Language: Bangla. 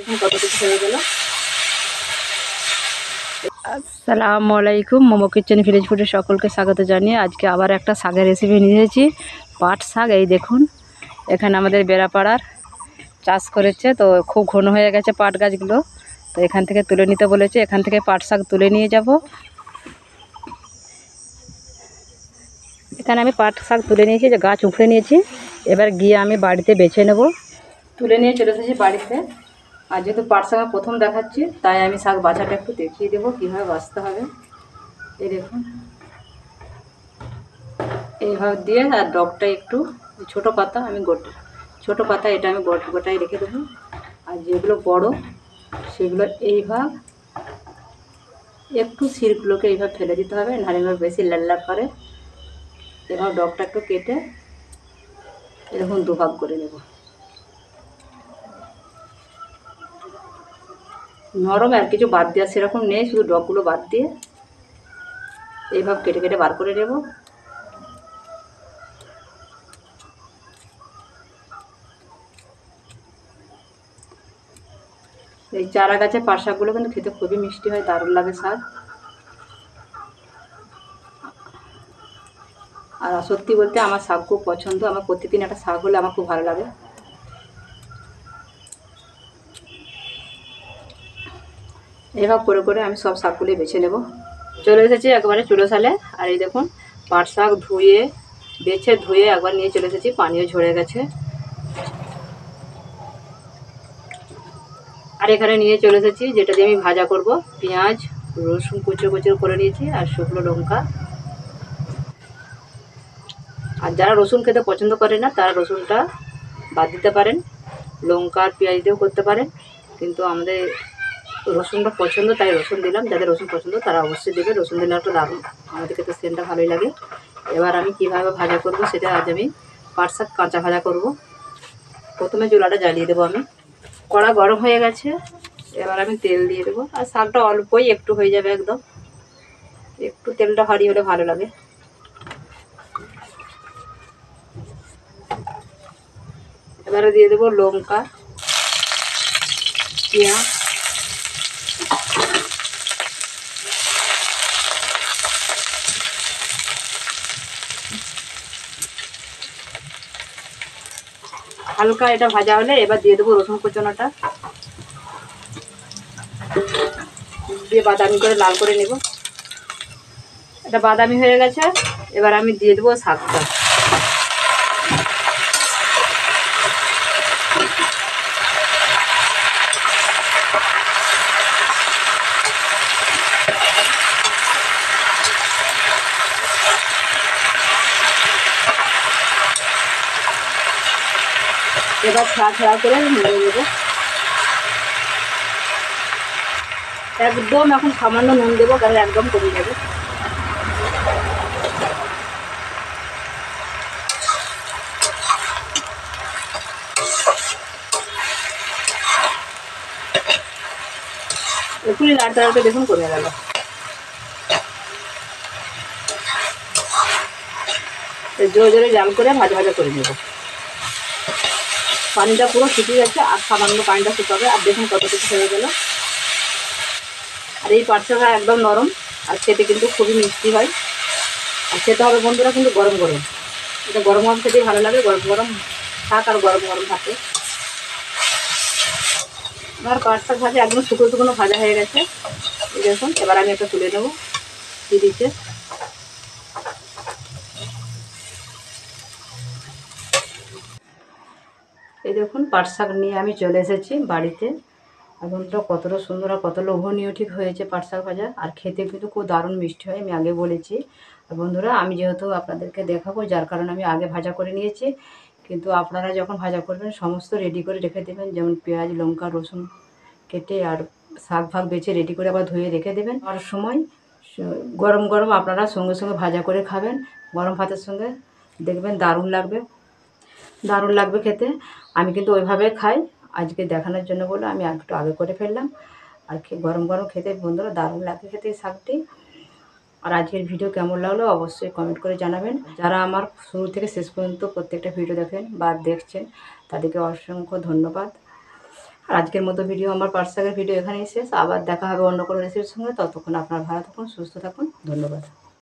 দেখুন কত কিছু হয়ে গেল। আসসালামু আলাইকুম, মোমো কিচেন ভিলেজ ফুডে সকলকে স্বাগত জানিয়ে আজকে আবার একটা শাকের রেসিপি নিয়ে এসেছি। পাট শাক। এই দেখুন, এখানে আমাদের বেড়াপাড়ার চাষ করেছে, তো খুব ঘন হয়ে গেছে পাট গাছগুলো, তো এখান থেকে তুলে নিতে বলেছে। এখান থেকে পাট শাক তুলে নিয়ে যাব। এখানে আমি পাট শাক তুলে নিয়েছি, যে গাছ উঠে নিয়েছি। এবার গিয়ে আমি বাড়িতে বেছে নেব। তুলে নিয়ে চলে এসেছি বাড়িতে। আর যেহেতু পাট শাক প্রথম দেখাচ্ছি, তাই আমি শাক বাছাটা একটু দেখিয়ে দেবো কীভাবে বাছতে হবে। এই দেখুন, এইভাবে দিয়ে, আর ডগটা একটু ছোট পাতা, আমি ছোটো পাতা এটা আমি গোটাই রেখে দেবো। আর যেগুলো বড় সেগুলো এইভাবে একটু শিরগুলোকে এইভাবে ফেলে দিতে হবে, নাহলে বেশি লাল লাল করে। এভাবে ডগটা একটু কেটে এরকম দুভাগ করে নেব। নরম আর কিছু বাদ দেওয়া সেরকম নেই, শুধু ডগগুলো বাদ দিয়ে এইভাবে কেটে কেটে বার করে নেব। এই চারা গাছের পাট শাকগুলো কিন্তু খেতে খুবই মিষ্টি হয়, দারুণ লাগে শাক। আর সত্যি বলতে আমার শাক খুব পছন্দ, আমার প্রতিদিন একটা শাক হলে আমার খুব ভালো লাগে। এভাবে করে করে আমি সব শাকগুলি বেছে নেব। চলে এসেছি একবারে চুলো সালে। আর এই দেখুন, পাট শাক ধুয়ে একবার নিয়ে চলে এসেছি, পানিও ঝরে গেছে। আর এখানে নিয়ে চলে এসেছি যেটা দিয়ে আমি ভাজা করব, পেঁয়াজ রসুন কুচো কুচো করে নিয়েছি, আর শুকনো লঙ্কা। আর যারা রসুন খেতে পছন্দ করে না, তারা রসুনটা বাদ দিতে পারেন, লঙ্কা আর পেঁয়াজ দিয়েও করতে পারেন। কিন্তু আমাদের রসুনটা পছন্দ, তাই রসুন দিলাম। যাদের রসুন পছন্দ তারা অবশ্যই দেবে, রসুন দিলে একটা দারুণ, আমাদেরকে তো সেন্টটা ভালোই লাগে। এবার আমি কীভাবে ভাজা করব সেটা আজ আমি পাট শাক কাঁচা ভাজা করব। প্রথমে চুলাটা জ্বালিয়ে দেবো আমি। কড়া গরম হয়ে গেছে, এবার আমি তেল দিয়ে দেবো। আর শাকটা অল্পই একটু হয়ে যাবে, একদম একটু তেলটা ভারী হলে ভালো লাগে। এবারে দিয়ে দেবো লঙ্কা, পেঁয়াজ, হালকা এটা ভাজা হলে এবার দিয়ে দেবো রসুন কুচনোটা, দিয়ে বাদামি করে লাল করে নেব। এটা বাদামি হয়ে গেছে, এবার আমি দিয়ে দেবো শাকটা। এবার ছাড়া করে নেড়ে দেবো। একদম এখন সামান্য নুন দেবো, কারণ একদম কমে যাবে। এক্ষুনি লাড়তে লাড়তে দেখুন কমে গেল। জোরে জোরে জাল করে ভাজা ভাজা করে নেব। পানিটা পুরো শুকিয়ে গেছে, আর সামান্য পানিটা শুকাবে। আর দেখুন কত কিছু হয়ে গেল। আর এই পাট শাকটা একদম নরম, আর খেতে কিন্তু খুবই মিষ্টি হয়। আর খেতে হবে বন্ধুরা কিন্তু গরম গরম, এটা গরম গরম খেতেই ভালো লাগে। গরম গরম শাক আর গরম গরম থাকে। আমার পাট শাক ভাজা একদম শুকনো শুকনো ভাজা হয়ে গেছে। এই দেখুন, এবার আমি একটা তুলে নেবো দিদিতে। এই দেখুন, পাট শাক নিয়ে আমি চলে এসেছি বাড়িতে। আর বন্ধুরা কতটা সুন্দর আর কত লোভনীয় ঠিক হয়েছে পাট শাক ভাজা, আর খেতে কিন্তু খুব দারুণ মিষ্টি হয়, আমি আগে বলেছি। আর বন্ধুরা, আমি যেহেতু আপনাদেরকে দেখাবো, যার কারণে আমি আগে ভাজা করে নিয়েছি। কিন্তু আপনারা যখন ভাজা করবেন সমস্ত রেডি করে রেখে দেবেন, যেমন পেঁয়াজ লঙ্কা রসুন কেটে, আর শাক ফাক বেছে রেডি করে আবার ধুয়ে রেখে দেবেন। আর সময় গরম গরম আপনারা সঙ্গে সঙ্গে ভাজা করে খাবেন, গরম ভাতের সঙ্গে, দেখবেন দারুণ লাগবে, দারুণ লাগবে খেতে। আমি কিন্তু ওইভাবে খাই, আজকে দেখানোর জন্য বলে আমি একটু আগে করে ফেললাম। আর গরম গরম খেতে বন্ধুরা দারুণ লাগে খেতে এই শাকটি। আর আজকের ভিডিও কেমন লাগলো অবশ্যই কমেন্ট করে জানাবেন। যারা আমার শুরু থেকে শেষ পর্যন্ত প্রত্যেকটা ভিডিও দেখেন বা দেখছেন, তাদেরকে অসংখ্য ধন্যবাদ। আর আজকের মতো ভিডিও, আমার পাট শাকের ভিডিও এখানেই শেষ। আবার দেখা হবে অন্য কোনো রেসিপির সঙ্গে। ততক্ষণ আপনারা ভালো থাকুন, সুস্থ থাকুন। ধন্যবাদ।